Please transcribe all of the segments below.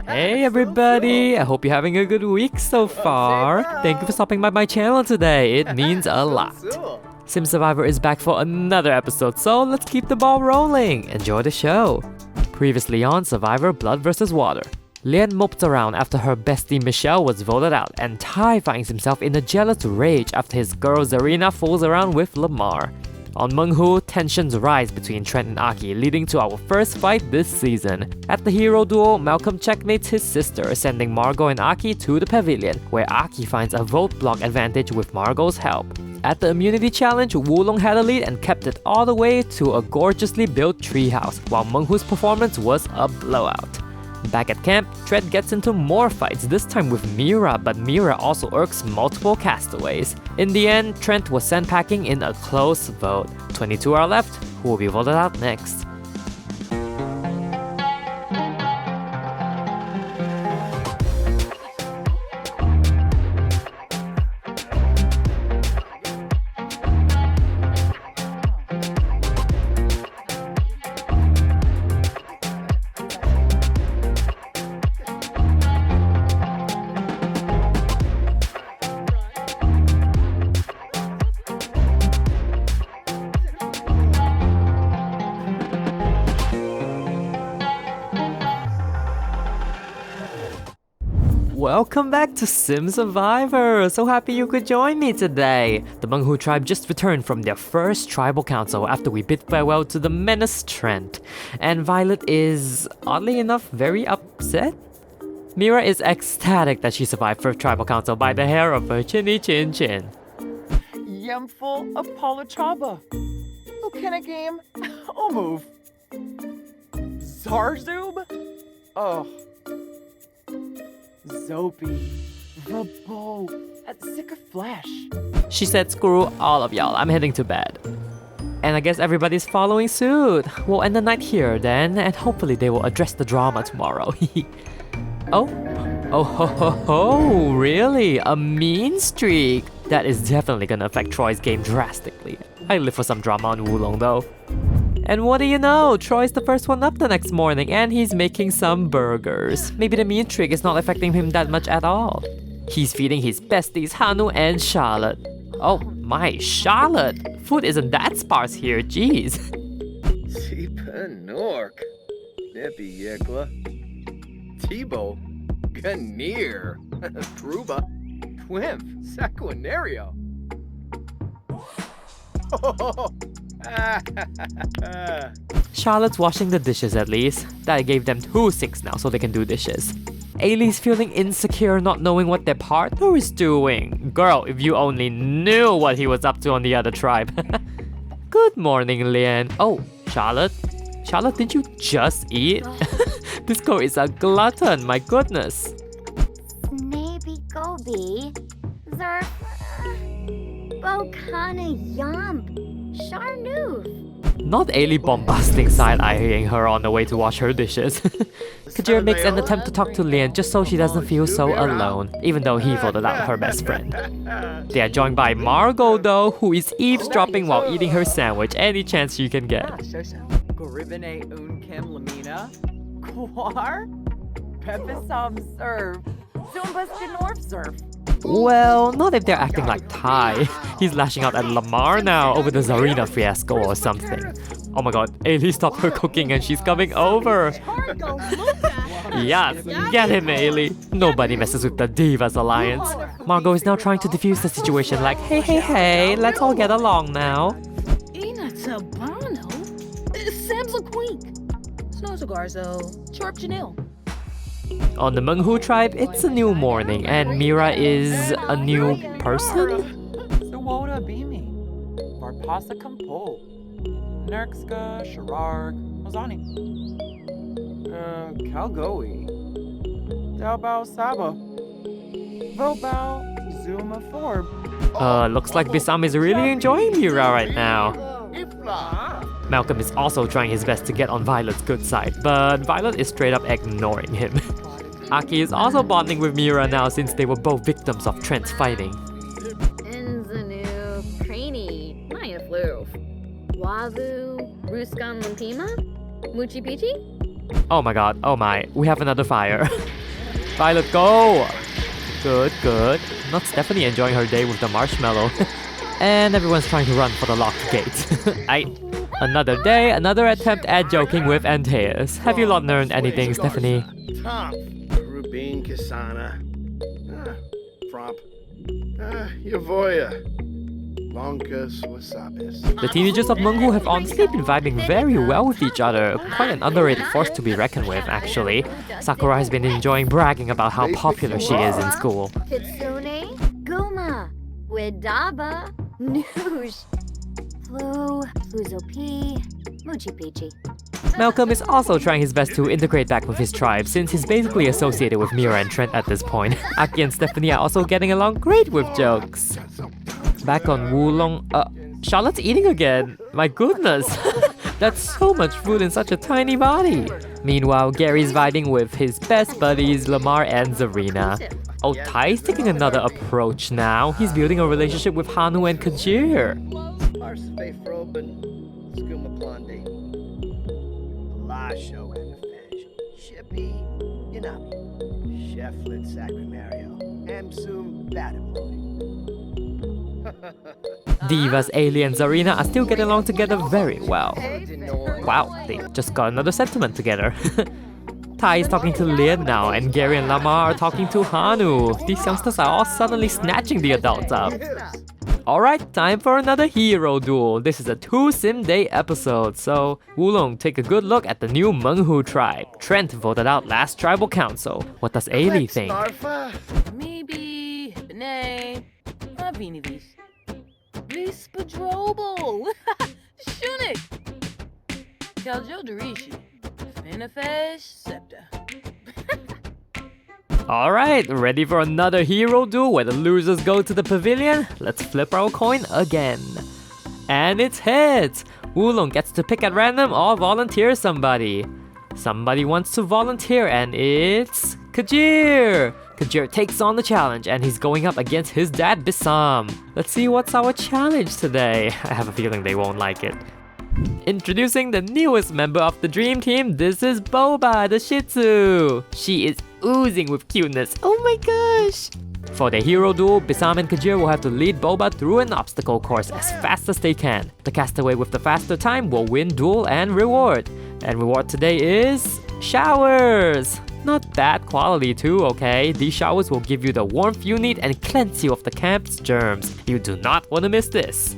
Hey everybody, I hope you're having a good week so far. Thank you for stopping by my channel today, it means a lot. Sim Survivor is back for another episode, so let's keep the ball rolling. Enjoy the show. Previously on Survivor Blood vs. Water, Lian moped around after her bestie Michelle was voted out, and Tai finds himself in a jealous rage after his girl Zarina fools around with Lamar. On Menghu, tensions rise between Trent and Aki, leading to our first fight this season. At the hero duel, Malcolm checkmates his sister, sending Margot and Aki to the pavilion, where Aki finds a vote block advantage with Margot's help. At the immunity challenge, Wulong had a lead and kept it all the way to a gorgeously built treehouse, while Menghu's performance was a blowout. Back at camp, Trent gets into more fights, this time with Mira, but Mira also irks multiple castaways. In the end, Trent was sent packing in a close vote. 22 are left, who will be voted out next? Welcome back to Sim Survivor! So happy you could join me today! The Menghu tribe just returned from their first tribal council after we bid farewell to the menace Trent. And Violet is, oddly enough, very upset? Mira is ecstatic that she survived first tribal council by the hair of her chinny chin chin. Yemful of Palachaba. Okena game. I'll move. Zarzub? Oh. Zopi, the bow, at sick of flesh. She said, screw all of y'all, I'm heading to bed. And I guess everybody's following suit. We'll end the night here then, and hopefully they will address the drama tomorrow. Oh ho ho ho, really? A mean streak? That is definitely gonna affect Troy's game drastically. I live for some drama on Wulong though. And what do you know? Troy's the first one up the next morning and he's making some burgers. Maybe the mean streak is not affecting him that much at all. He's feeding his besties Hanu and Charlotte. Oh my, Charlotte! Food isn't that sparse here, jeez. Nork, Neppy Yekla, Tebow, Ganir, Truba, Twimp, Saquinario. Charlotte's washing the dishes at least. That gave them 2 sinks now so they can do dishes. Ailey's feeling insecure not knowing what their partner is doing. Girl, if you only knew what he was up to on the other tribe. Good morning, Lian. Oh, Charlotte? Charlotte, did you just eat? This girl is a glutton, my goodness. Snaby Gobi, Zerf, Bokana Yump, Sharnoof. Not Ailey bombasting side-eyeing her on the way to wash her dishes. Kajir makes an attempt to talk to Lian just so she doesn't feel so alone, even though he voted out her best friend. They are joined by Margot though, who is eavesdropping while eating her sandwich any chance she can get. Goribine Unkem Lamina, Kwar, Pepasam Serve, Zumbas North Surf. Well, not if they're acting like Tai. He's lashing out at Lamar now over the Zarina fiasco or something. Oh my god, Ailey stopped her cooking and she's coming over. Yes, get him, Ailey. Nobody messes with the Divas Alliance. Margot is now trying to defuse the situation like, hey, let's all get along now. Ina Tabano? Sam's a queen. Snows a Garzo. Chorp Janil. On the Menghu tribe, it's a new morning and Mira is a new person? Suwoda Bimi, Varpasa Kampo, Nerkska, Shararg, Mozani, Kalgoi, Dalbao Saba, Vobao, Zuma Forb. Looks like Bissam is really enjoying Mira right now. Malcolm is also trying his best to get on Violet's good side, but Violet is straight up ignoring him. Aki is also bonding with Mira now since they were both victims of Trent's fighting. Enzanu, Craney, Maya Floof, Wavu, Ruskan Lumpima, Muchi Pichi, Oh my god, oh my, we have another fire. Violet, go! Good, good. Not Stephanie enjoying her day with the marshmallow. And everyone's trying to run for the locked gate. Another day, another attempt at joking with Antaeus. Have you not learned anything, Stephanie? Tom, Rubin, Kasana, Fromp, Yavoya, Lonkas, Wasabis. The teenagers of Mungu have honestly been vibing very well with each other. Quite an underrated force to be reckoned with, actually. Sakura has been enjoying bragging about how popular she is in school. Kitsune, Guma, Widaba, Noosh, Flu, Fluzopi, Moochie Peachy. Malcolm is also trying his best to integrate back with his tribe, since he's basically associated with Mira and Trent at this point. Aki and Stephanie are also getting along great with jokes. Back on Wulong, Charlotte's eating again. My goodness, that's so much food in such a tiny body. Meanwhile, Gary's vibing with his best buddies Lamar and Zarina. Oh, Ty's taking another approach now. He's building a relationship with Hanu and Kajir. Arsfaithroben, Skumaplandi, Lasho and Fish, Shippy, Yanabi, Sheflet Sacrimario, Amsum Batamoi. Divas, Ailey, and Zarina are still getting along together very well. Wow, they just got another sentiment together. Tai is talking to Lien now, and Gary and Lamar are talking to Hanu. These youngsters are all suddenly snatching the adults up. Alright, time for another hero duel. This is a 2 Sim Day episode, so Wulong, take a good look at the new Menghu tribe. Trent voted out last tribal council. What does Ailey think? Maybe Hibine, Avinivis, Vispadrobal, Shunik, Kaljodarishi, Finafesh, Septa. Alright, ready for another hero duel where the losers go to the pavilion? Let's flip our coin again. And it's heads! Wulong gets to pick at random or volunteer somebody. Somebody wants to volunteer and it's Kajir! Kajir takes on the challenge and he's going up against his dad Bissam. Let's see what's our challenge today. I have a feeling they won't like it. Introducing the newest member of the dream team, this is Boba the Shih Tzu. She is oozing with cuteness, oh my gosh! For the hero duel, Bissam and Kajir will have to lead Boba through an obstacle course as fast as they can. The castaway with the faster time will win duel and reward. And reward today is showers! Not bad quality too, okay? These showers will give you the warmth you need and cleanse you of the camp's germs. You do not want to miss this.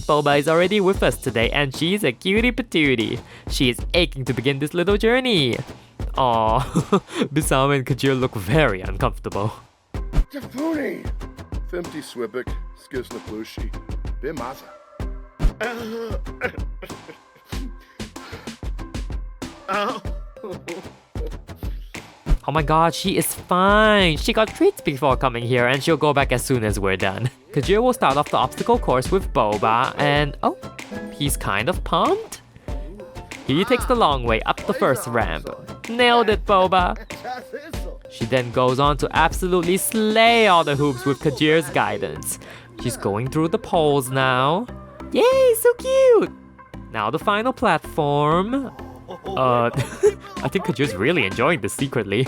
Boba is already with us today and she's a cutie patootie. She is aching to begin this little journey. Aww, Bissam and Kajir look very uncomfortable. Jafuni, Femti Swipik, Skisna Plushi, Bimaza. Oh my god, she is fine. She got treats before coming here and she'll go back as soon as we're done. Kajir will start off the obstacle course with Boba and oh, he's kind of pumped. He takes the long way up the first ramp. Nailed it, Boba. She then goes on to absolutely slay all the hoops with Kajir's guidance. She's going through the poles now. Yay, so cute! Now the final platform. I think Kajir's really enjoying this secretly.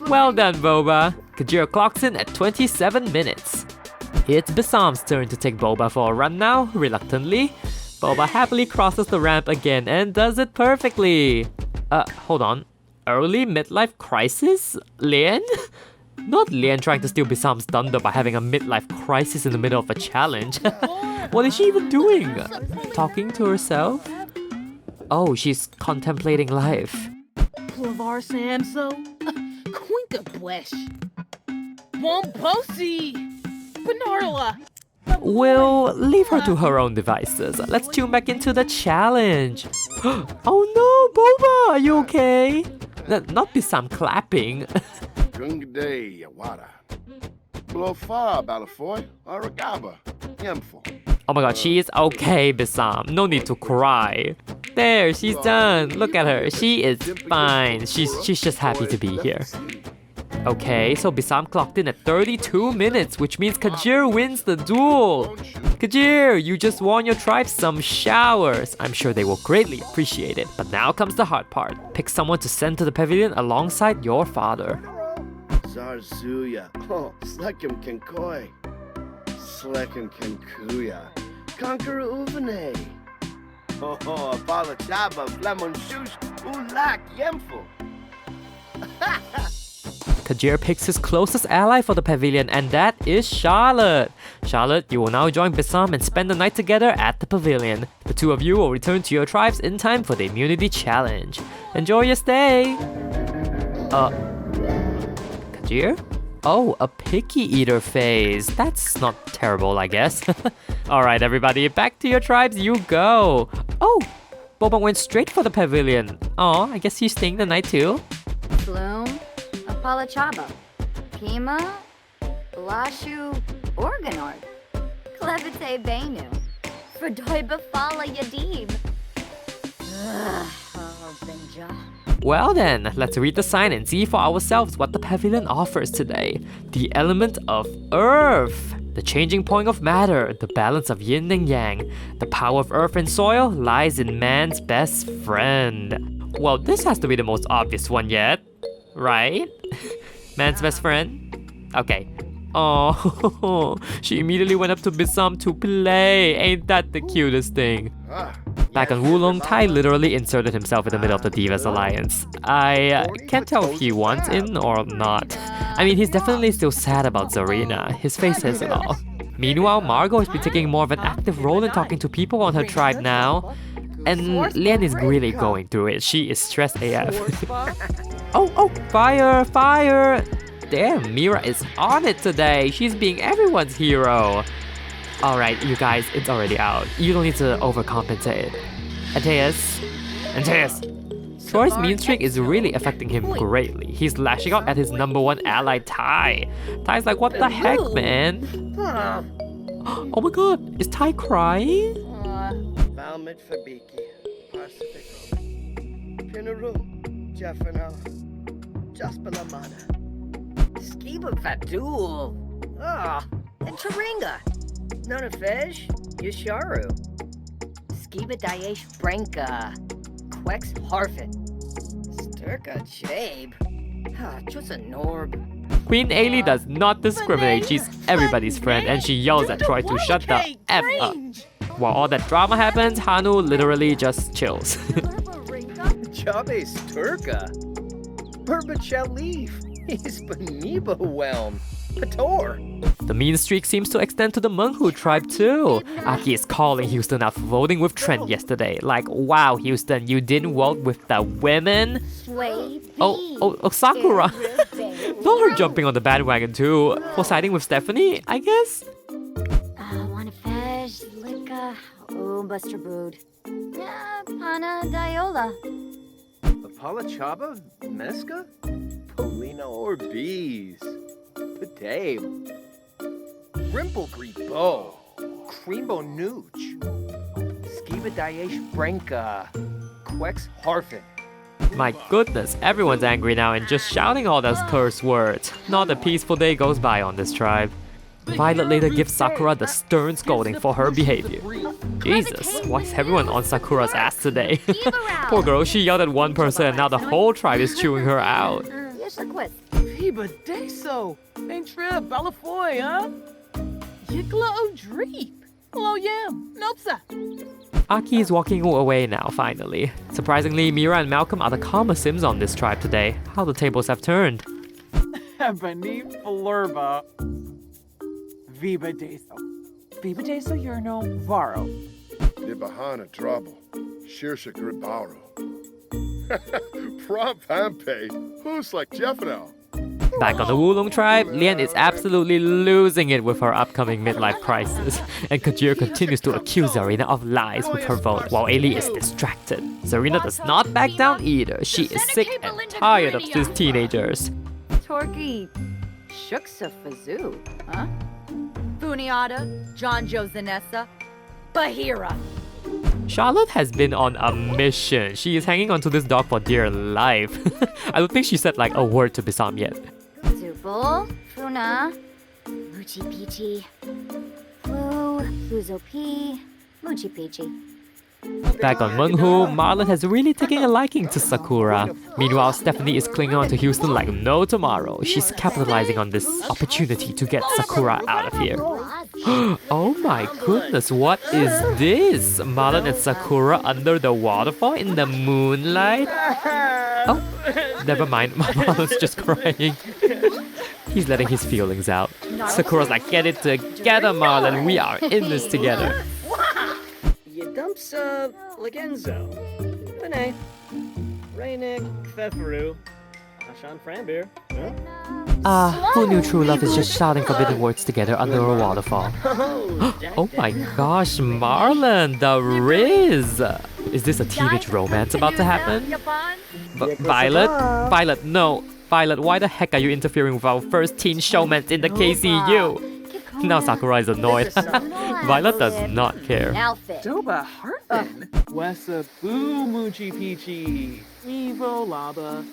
Well done, Boba. Kajir clocks in at 27 minutes. It's Bissam's turn to take Boba for a run now, reluctantly. Boba happily crosses the ramp again and does it perfectly. Hold on. Early midlife crisis? Lien? Not Lien trying to steal Bissam's thunder by having a midlife crisis in the middle of a challenge. What is she even doing? Talking to herself? Oh, she's contemplating life. Plavar Samso, Quinta Blesh, Womposi, Bernarla. We'll leave her to her own devices. Let's tune back into the challenge. Oh no, Boba, are you okay? Not Bissam clapping. Gungade, Yawada. Blofa, Balafoy, Aragaba, Yemful. Oh my god, she is okay, Bissam. No need to cry. There, she's done. Look at her. She is fine. She's just happy to be here. Okay, so Bisam clocked in at 32 minutes, which means Kajir wins the duel. Kajir, you just won your tribe some showers. I'm sure they will greatly appreciate it. But now comes the hard part. Pick someone to send to the pavilion alongside your father. Zarzuya. Oh, Slekim Kinkoi. Slekim Kinkuya. Conqueror Uvane. Oh, Apala Chaba, Flemon Shush, Ulak Yemful. Kajir picks his closest ally for the pavilion, and that is Charlotte. Charlotte, you will now join Bisam and spend the night together at the pavilion. The two of you will return to your tribes in time for the immunity challenge. Enjoy your stay. Kajir? Oh, a picky eater phase. That's not terrible, I guess. Alright, everybody, back to your tribes you go. Oh, Boba went straight for the pavilion. Oh, I guess he's staying the night too. Bloom, Apalachaba, Kima, Lashu, Organord, Klevite Benu, Fredoiba Fala Yadib. Oh, Benja. Well then, let's read the sign and see for ourselves what the pavilion offers today. The element of earth, the changing point of matter, the balance of yin and yang. The power of earth and soil lies in man's best friend. Well, this has to be the most obvious one yet, right? Man's best friend? Okay. Oh, she immediately went up to Bisam to play. Ain't that the cutest thing? Back on Wulong, Tai literally inserted himself in the middle of the Divas Alliance. I can't tell if he wants in or not. I mean, he's definitely still sad about Zarina. His face says it all. Meanwhile, Margot has been taking more of an active role in talking to people on her tribe now. And Lian is really going through it. She is stressed AF. Oh, fire, fire! Damn, Mira is on it today. She's being everyone's hero. Alright, you guys, it's already out. You don't need to overcompensate. Antaeus. Tori's mean streak is really affecting him greatly. He's lashing out at his #1 ally, Tai. Tai's like, what the heck, man? Oh my god, is Tai crying? Valmid Fabiki, Pacific Pinaru, Jeffano, Jaspalamana, Skiba Fatul, and Taringa, Nonafej, Yasharu, Skiba Daesh Branka, Quex Harfit, Sturka Jabe, just a Norb. Queen Ailey does not discriminate. She's everybody's friend and she yells at Troy to shut the F up. While all that drama happens, Hanu literally just chills. Chabe Sturka, Burbachelif, Hispaniba Whelm, Pator. The mean streak seems to extend to the Menghu tribe too. Aki is calling Houston out for voting with Trent yesterday. Like, wow, Houston, you didn't vote with the women? Oh, Sakura. Not her jumping on the bandwagon too. For siding with Stephanie, I guess? Wanna fish, Lika, Buster Brood. Pana Diola. Apala Chaba, Mesca, Polina Orbeez, Padame, Rimple Gribo, Creambo Nooch, Skiba Daesh Branka, Quex Harfin. My goodness, everyone's angry now and just shouting all those curse words. Not a peaceful day goes by on this tribe. Violet later gives Sakura the stern scolding for her behavior. Jesus, why is everyone on Sakura's ass today? Poor girl, she yelled at one person and now the whole tribe is chewing her out. Viva Deso! Ain't trip, Balafoy, huh? Yikla O'Dreep! Hello, Yam! Nopsa! Aki is walking away now, finally. Surprisingly, Mira and Malcolm are the calmer Sims on this tribe today. How the tables have turned. Ebony Flurba. Viva Deso. Viva Deso, you're no Varo. Nibahana Trouble. Shirsha Gribaro. Prompt Pampe. Who's like Jeffano? Back on the Wulong tribe, Lian is absolutely losing it with her upcoming midlife crisis. And Kajir continues to accuse Zarina of lies with her vote, while Ailey is distracted. Zarina does not back down either. She is sick and tired of these teenagers. Torky, Shuksa Fazoo, huh? Buniata, John Joe Zanessa, Bahira. Charlotte has been on a mission. She is hanging onto this dog for dear life. I don't think she said like a word to Bisam yet. Full, Funa, Moochie Peachy. Flu, Fluzo P, Moochie Peachy. Back on Menghu, Marlon has really taken a liking to Sakura. Meanwhile, Stephanie is clinging on to Houston like no tomorrow. She's capitalizing on this opportunity to get Sakura out of here. Oh my goodness, what is this? Marlon and Sakura under the waterfall in the moonlight? Oh, never mind, Marlon's just crying. He's letting his feelings out. Sakura's like, get it together, Marlon, we are in this together. Dumps, Legenzo, Benet, Raynick, Feferu, Ashan Frambeer. Huh? Who knew true love is just shouting forbidden words together under a waterfall? Oh my gosh, Marlon, the Riz! Is this a teenage romance about to happen? Violet, no. Violet, why the heck are you interfering with our first teen showmance in the KCU? Now Sakura is annoyed. Violet does not care. Outfit. Doba Hartman, Wessa Boo Moochie Peachy, Evo Laba,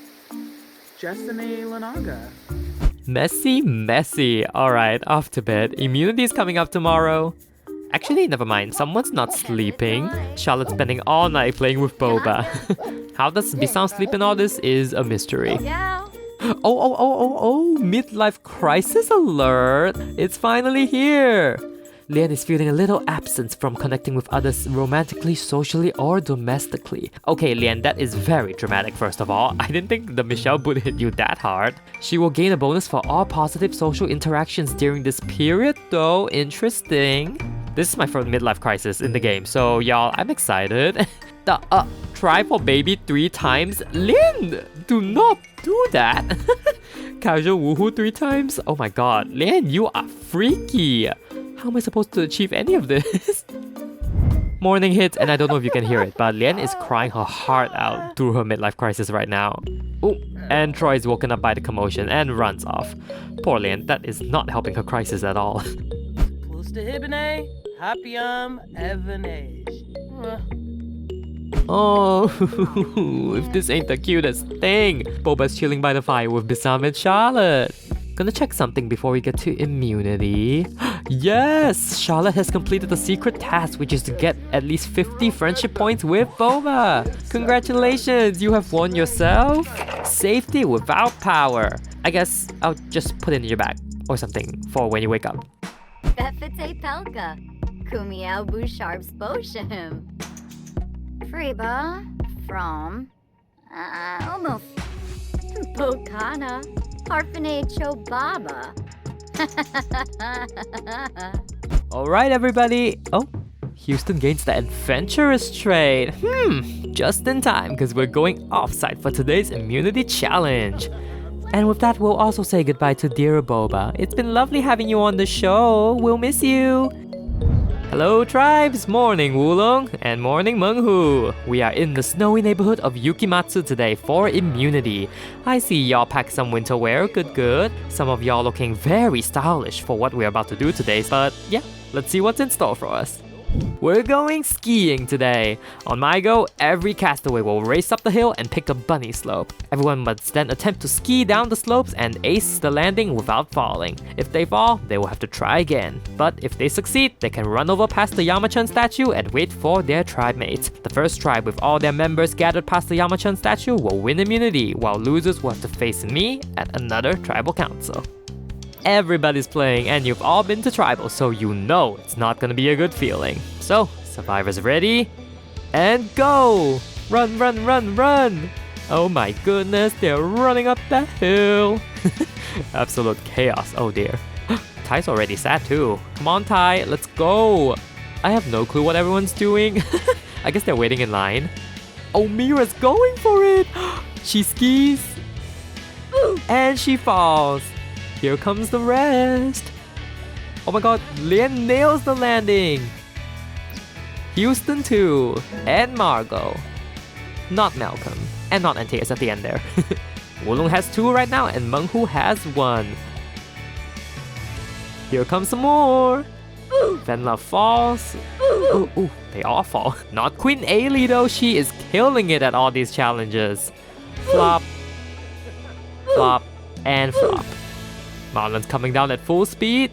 Jessene Lanaga. Messy. Alright, off to bed. Immunity is coming up tomorrow. Actually, never mind. Someone's not sleeping. Charlotte's spending all night playing with Boba. How does Bisam sleep in all this is a mystery. Oh, midlife crisis alert! It's finally here! Lian is feeling a little absence from connecting with others romantically, socially, or domestically. Okay, Lian, that is very dramatic first of all. I didn't think the Michelle would hit you that hard. She will gain a bonus for all positive social interactions during this period though. Interesting. This is my first midlife crisis in the game, so y'all, I'm excited. Try for baby 3 times? Lian, do not do that. Casual woohoo 3 times? Oh my god, Lian, you are freaky. How am I supposed to achieve any of this? Morning hits, and I don't know if you can hear it, but Lian is crying her heart out through her midlife crisis right now. Oh, and Troy is woken up by the commotion and runs off. Poor Lian, that is not helping her crisis at all. Close to Hibine, Happyum, Evanage. Oh, if this ain't the cutest thing. Boba's chilling by the fire with Bisam and Charlotte. Gonna check something before we get to immunity. Yes! Charlotte has completed the secret task, which is to get at least 50 friendship points with Boba. Congratulations, you have won yourself safety without power. I guess I'll just put it in your bag or something for when you wake up. Befete Pelka. Kumiao Busharps Boshim. Friba from Omuf. Bokana. Harfane Chobaba. Alright, everybody. Oh, Houston gains the adventurous trait. Just in time, because we're going offsite for today's immunity challenge. And with that, we'll also say goodbye to dear Boba. It's been lovely having you on the show. We'll miss you. Hello tribes, morning Wulong and morning Menghu. We are in the snowy neighborhood of Yukimatsu today for immunity. I see y'all pack some winter wear, good. Some of y'all looking very stylish for what we're about to do today, but yeah, let's see what's in store for us. We're going skiing today. On my go, every castaway will race up the hill and pick a bunny slope. Everyone must then attempt to ski down the slopes and ace the landing without falling. If they fall, they will have to try again. But if they succeed, they can run over past the Yamachan statue and wait for their tribe mates. The first tribe with all their members gathered past the Yamachan statue will win immunity, while losers will have to face me at another tribal council. Everybody's playing and you've all been to tribal, so you know it's not gonna be a good feeling. So, survivors ready? And go! Run! Oh my goodness, they're running up that hill. Absolute chaos, oh dear. Ty's already sad too. Come on Ty, let's go! I have no clue what everyone's doing. I guess they're waiting in line. Oh, Mira's going for it! She skis. And she falls. Here comes the rest. Oh my god, Lian nails the landing. Houston too, and Margot. Not Malcolm, and not Antaeus at the end there. Wulong has 2 right now, and Menghu has 1. Here comes some more. Venla falls. Ooh, they all fall. Not Queen Ailey though, she is killing it at all these challenges. Flop, flop, and flop. Marlon's coming down at full speed.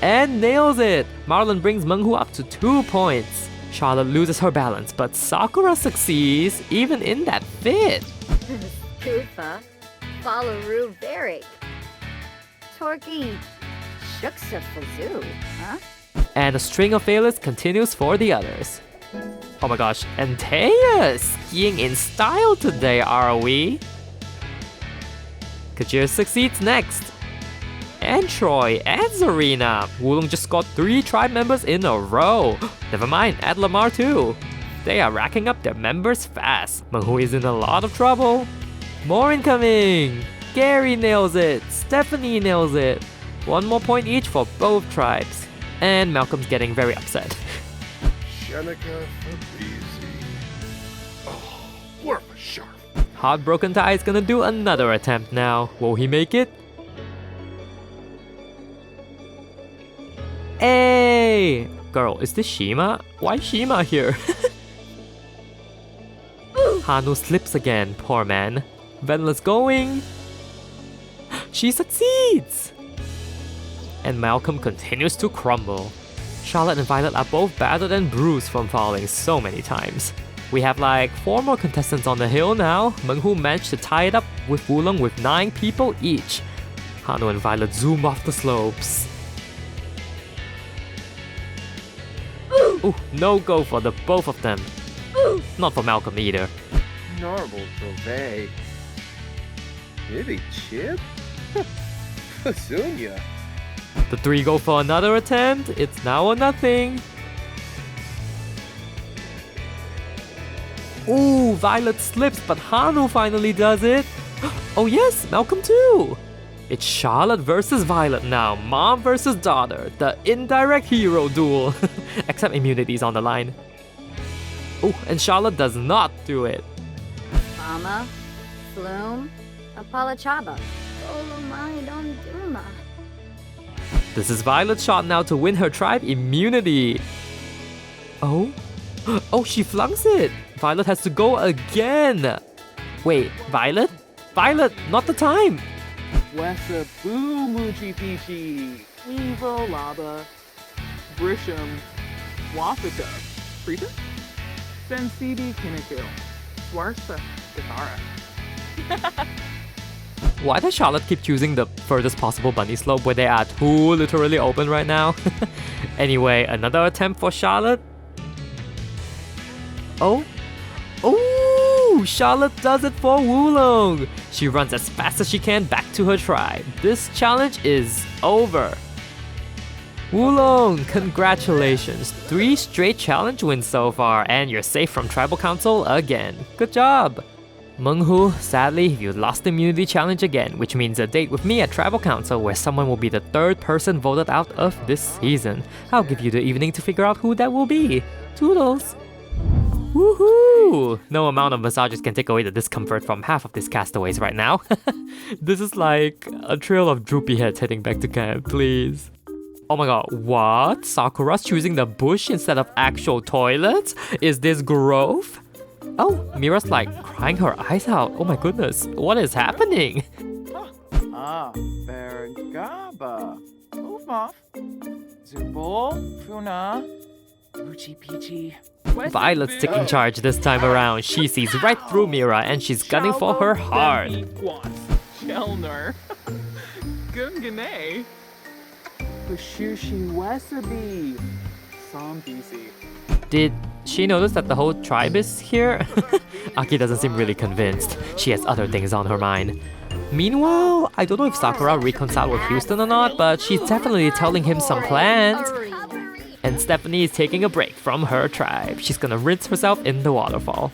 And nails it! Marlon brings Menghu up to 2 points. Charlotte loses her balance, but Sakura succeeds even in that fit. Koopa, Ballaru Berry, Torky, Shuksa Fazoo, huh? And a string of failures continues for the others. Oh my gosh, and Taya skiing in style today, are we? Kajir succeeds next. And Troy and Zarina. Wulong just got 3 tribe members in a row. Never mind, add Lamar too. They are racking up their members fast. Menghu is in a lot of trouble. More incoming! Gary nails it. Stephanie nails it. 1 more point each for both tribes. And Malcolm's getting very upset. Shenica Fabrizi. Oh, worth a sharp. Heartbroken Ty is gonna do another attempt now. Will he make it? Hey! Girl, is this Shima? Why Shima here? Hanu slips again, poor man. Venla's going. She succeeds! And Malcolm continues to crumble. Charlotte and Violet are both battered and bruised from falling so many times. We have like 4 more contestants on the hill now. Menghu managed to tie it up with Wulong with 9 people each. Hanu and Violet zoom off the slopes. Ooh, no go for the both of them. Not for Malcolm either. Normal Trove. Maybe Chip? Petunia. The 3 go for another attempt. It's now or nothing. Ooh, Violet slips, but Hanu finally does it. Oh yes, Malcolm too. It's Charlotte versus Violet now. Mom versus daughter. The indirect hero duel. Except immunity's on the line. Oh, and Charlotte does not do it. Mama, Flume, Apalachaba, Olomai Don Duma. This is Violet's shot now to win her tribe immunity. Oh? Oh, she flunks it. Violet has to go again. Wait, Violet? Violet, not the time. Wessa Boo Moochie Peachy, Evo Lava, Grisham, Wafika, Frita, Sensibi Kinnikill, Swarsa, Katara. Why does Charlotte keep choosing the furthest possible bunny slope where they are 2 literally open right now? Anyway, another attempt for Charlotte. Oh? Ooh! Charlotte does it for Wulong! She runs as fast as she can back to her tribe. This challenge is over. Wulong, congratulations! 3 straight challenge wins so far, and you're safe from Tribal Council again. Good job! Menghu, sadly, you lost the immunity challenge again, which means a date with me at Tribal Council where someone will be the 3rd person voted out of this season. I'll give you the evening to figure out who that will be. Toodles! Woohoo! No amount of massages can take away the discomfort from half of these castaways right now. This is like a trail of droopy heads heading back to camp, please. Oh my god, what? Sakura's choosing the bush instead of actual toilets? Is this growth? Oh, Mira's like crying her eyes out. Oh my goodness, what is happening? Ah, Bergaba, Ufaf, Zubul, Funa, Moochie Peachy. Violet's taking charge this time around. She sees right through Mira and she's gunning for her heart. Chelner, Gungane, Bashushi Wasabi, Sombisi. Did she notice that the whole tribe is here? Aki doesn't seem really convinced. She has other things on her mind. Meanwhile, I don't know if Sakura reconciled with Houston or not, but she's definitely telling him some plans. And Stephanie is taking a break from her tribe. She's gonna rinse herself in the waterfall.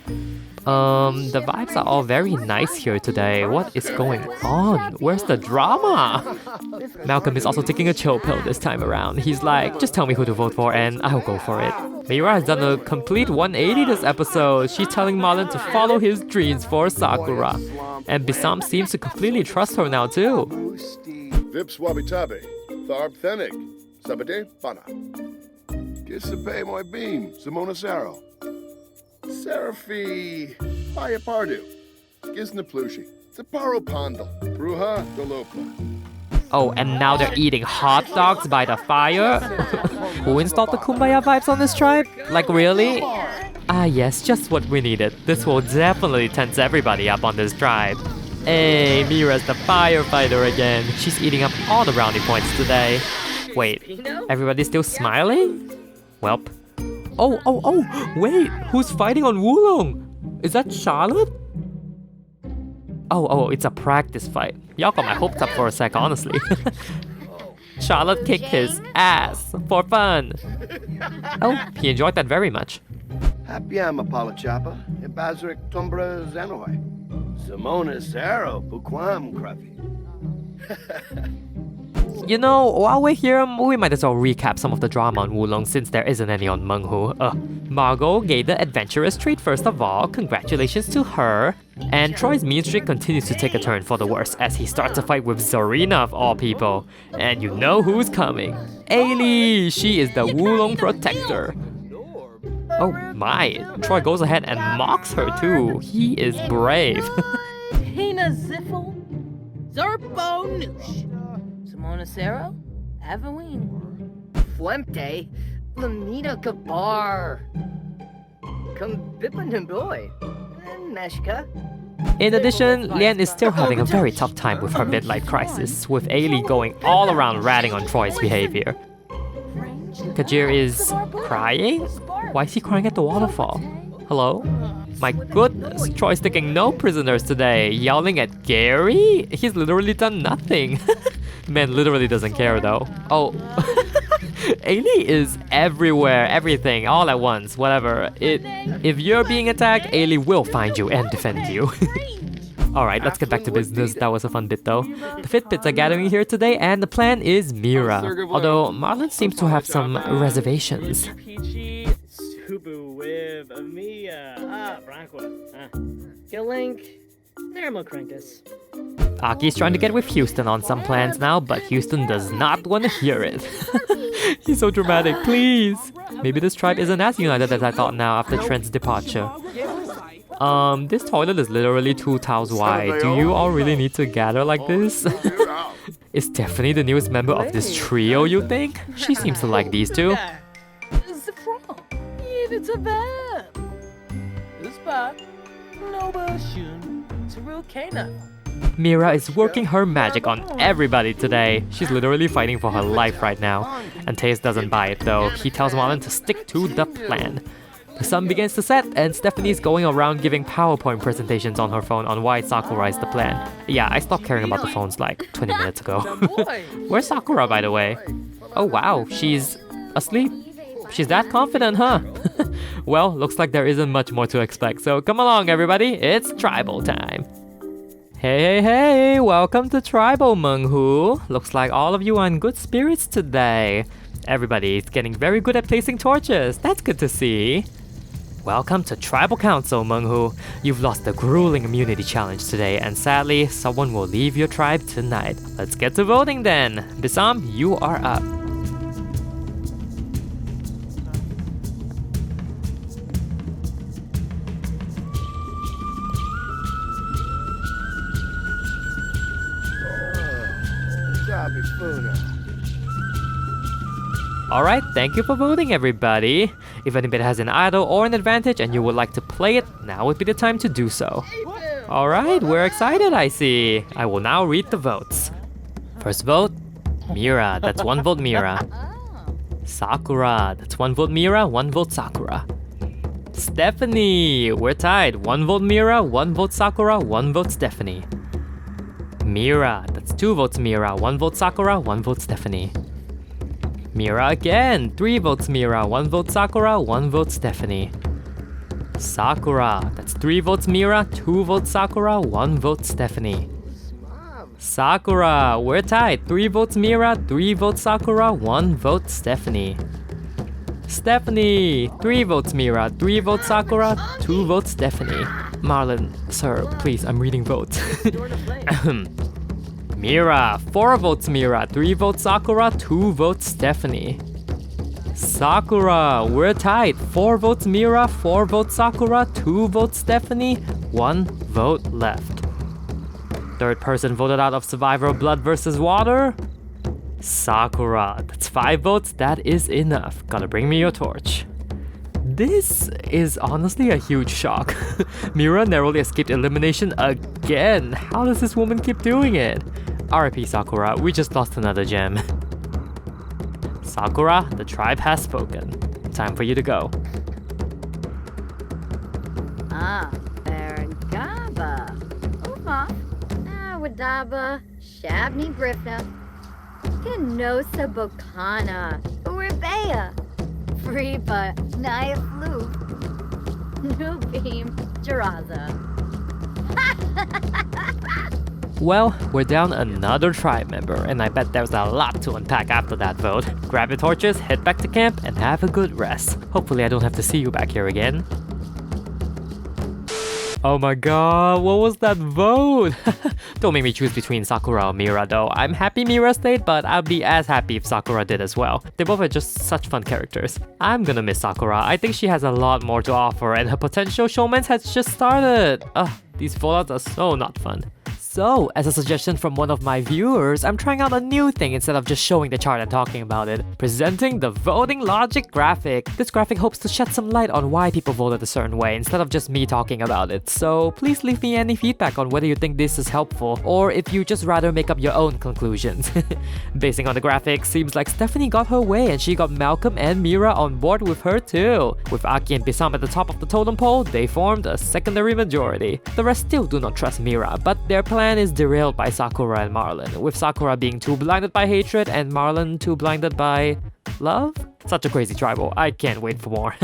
The vibes are all very nice here today. What is going on? Where's the drama? Malcolm is also taking a chill pill this time around. He's like, just tell me who to vote for and I'll go for it. Mira has done a complete 180 this episode. She's telling Marlon to follow his dreams for Sakura. And Bisam seems to completely trust her now too. Vips Wabitabe, Tharb Thenig, Sabade Bana. Gisape Moi Beam, Simona Saro. Seraphi, Paya Pardu, Gisna Plushi, Zaparo Pondal, Bruja Dolopa. Oh, and now they're eating hot dogs by the fire? Who installed the Kumbaya vibes on this tribe? Like, really? Ah, yes, just what we needed. This will definitely tense everybody up on this tribe. Hey, Mira's the firefighter again. She's eating up all the brownie points today. Wait, everybody's still smiling? Welp. Oh, wait, who's fighting on Wulong? Is that Charlotte? Oh, it's a practice fight. Y'all got my hopes up for a sec, honestly. Charlotte kicked his ass for fun. Oh, he enjoyed that very much. Happy am Apollo Chopper, e Bazaric Tumbra Zanoi. Simona Saro, Buquam Crappy. You know, while we're here, we might as well recap some of the drama on Wulong since there isn't any on Menghu. Margot gave the adventurous treat first of all, congratulations to her. And Troy's mean streak continues to take a turn for the worse as he starts a fight with Zarina of all people. And you know who's coming. Ailey! She is the Wulong protector. Oh my, Troy goes ahead and mocks her too. He is brave. Hina Ziffle, Zerpo Noosh, Simona Sero, Avaween. Fuente, Lamina Kabar. Kambipanamboy. Meshka. In addition, Lian is still having a very tough time with her midlife crisis, with Ailey going all around ratting on Troy's behavior. Kajir is crying? Why is he crying at the waterfall? Hello? My goodness, Troy's taking no prisoners today, yelling at Gary? He's literally done nothing. Man literally doesn't care though. Oh, Ailey is everywhere, everything, all at once, whatever. If you're being attacked, Ailey will find you and defend you. Alright, let's get back to business. That was a fun bit though. The Fitbits are gathering here today and the plan is Mira. Although Marlon seems to have some reservations. Aki's trying to get with Houston on some plans now, but Houston does not want to hear it. He's so dramatic, please! Maybe this tribe isn't as united as I thought now after Trent's departure. This toilet is literally 2 towels wide. Do you all really need to gather like this? Is Stephanie the newest member of this trio, you think? She seems to like these two. Mira is working her magic on everybody today. She's literally fighting for her life right now. And Taze doesn't buy it though. He tells Marlon to stick to the plan. The sun begins to set and Stephanie's going around giving PowerPoint presentations on her phone on why Sakura is the plan. Yeah, I stopped caring about the phones like 20 minutes ago. Where's Sakura, by the way? Oh wow, she's asleep. She's that confident, huh? Well, looks like there isn't much more to expect, so come along everybody, it's tribal time. Hey, welcome to Tribal Menghu. Looks like all of you are in good spirits today. Everybody is getting very good at placing torches, that's good to see. Welcome to Tribal Council, Menghu. You've lost the grueling immunity challenge today, and sadly, someone will leave your tribe tonight. Let's get to voting then. Bisam, you are up. Alright, thank you for voting everybody. If anybody has an idol or an advantage and you would like to play it, now would be the time to do so. Alright, we're excited I see. I will now read the votes. First vote, Mira, that's 1 vote Mira. Sakura, that's 1 vote Mira, 1 vote Sakura. Stephanie, we're tied, 1 vote Mira, 1 vote Sakura, 1 vote Stephanie. Mira, that's 2 votes Mira, 1 vote Sakura, 1 vote Stephanie. Mira again, 3 votes Mira, 1 vote Sakura, 1 vote Stephanie. Sakura, that's 3 votes Mira, 2 votes Sakura, 1 vote Stephanie. Sakura, we're tied, 3 votes Mira, 3 votes Sakura, 1 vote Stephanie. Stephanie, 3 votes Mira, 3 votes Sakura, 2 votes Stephanie. Marlon, sir, please, I'm reading votes. Mira, 4 votes Mira, 3 votes Sakura, 2 votes Stephanie. Sakura, we're tied, 4 votes Mira, 4 votes Sakura, 2 votes Stephanie, 1 vote left. Third person voted out of Survivor Blood vs. Water? Sakura. That's 5 votes, that is enough. Gotta bring me your torch. This is honestly a huge shock. Mira narrowly escaped elimination again. How does this woman keep doing it? RIP Sakura, we just lost another gem. Sakura, the tribe has spoken. Time for you to go. Vergaba. Ufa. Wadaba. Shabni Grifna. Kenosa Bokana. Urbea. Freeba. Naya Flu. Nubeam. Jaraza. Well, we're down another tribe member, and I bet there's a lot to unpack after that vote. Grab your torches, head back to camp, and have a good rest. Hopefully I don't have to see you back here again. Oh my god, what was that vote? Don't make me choose between Sakura or Mira though. I'm happy Mira stayed, but I'd be as happy if Sakura did as well. They both are just such fun characters. I'm gonna miss Sakura. I think she has a lot more to offer, and her potential showmance has just started. Ugh, these fallouts are so not fun. So, as a suggestion from one of my viewers, I'm trying out a new thing instead of just showing the chart and talking about it. Presenting the voting logic graphic. This graphic hopes to shed some light on why people voted a certain way instead of just me talking about it. So please leave me any feedback on whether you think this is helpful or if you just rather make up your own conclusions. Basing on the graphic, seems like Stephanie got her way and she got Malcolm and Mira on board with her too. With Aki and Bisam at the top of the totem pole, they formed a secondary majority. The rest still do not trust Mira, but their plan is derailed by Sakura and Marlon, with Sakura being too blinded by hatred and Marlon too blinded by love? Such a crazy tribal, I can't wait for more.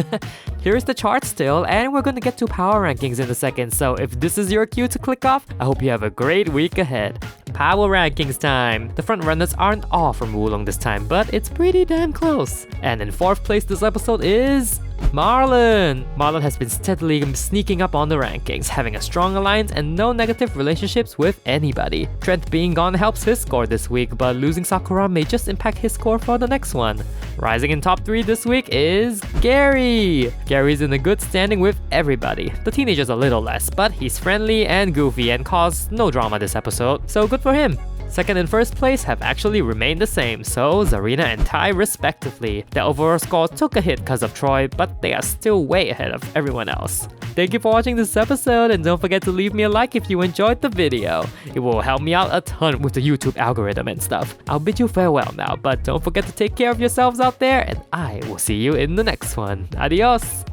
Here's the chart still, and we're gonna get to power rankings in a second, so if this is your cue to click off, I hope you have a great week ahead. Power rankings time! The front runners aren't all from Wulong this time, but it's pretty damn close. And in 4th place this episode is... Marlon! Marlon has been steadily sneaking up on the rankings, having a strong alliance and no negative relationships with anybody. Trent being gone helps his score this week, but losing Sakura may just impact his score for the next one. Rising in top 3 this week is Gary! Gary's in a good standing with everybody. The teenager's a little less, but he's friendly and goofy and caused no drama this episode, so good for him. Second and first place have actually remained the same, so Zarina and Ty respectively. Their overall score took a hit because of Troy, but they are still way ahead of everyone else. Thank you for watching this episode, and don't forget to leave me a like if you enjoyed the video. It will help me out a ton with the YouTube algorithm and stuff. I'll bid you farewell now, but don't forget to take care of yourselves out there, and I will see you in the next one. Adios!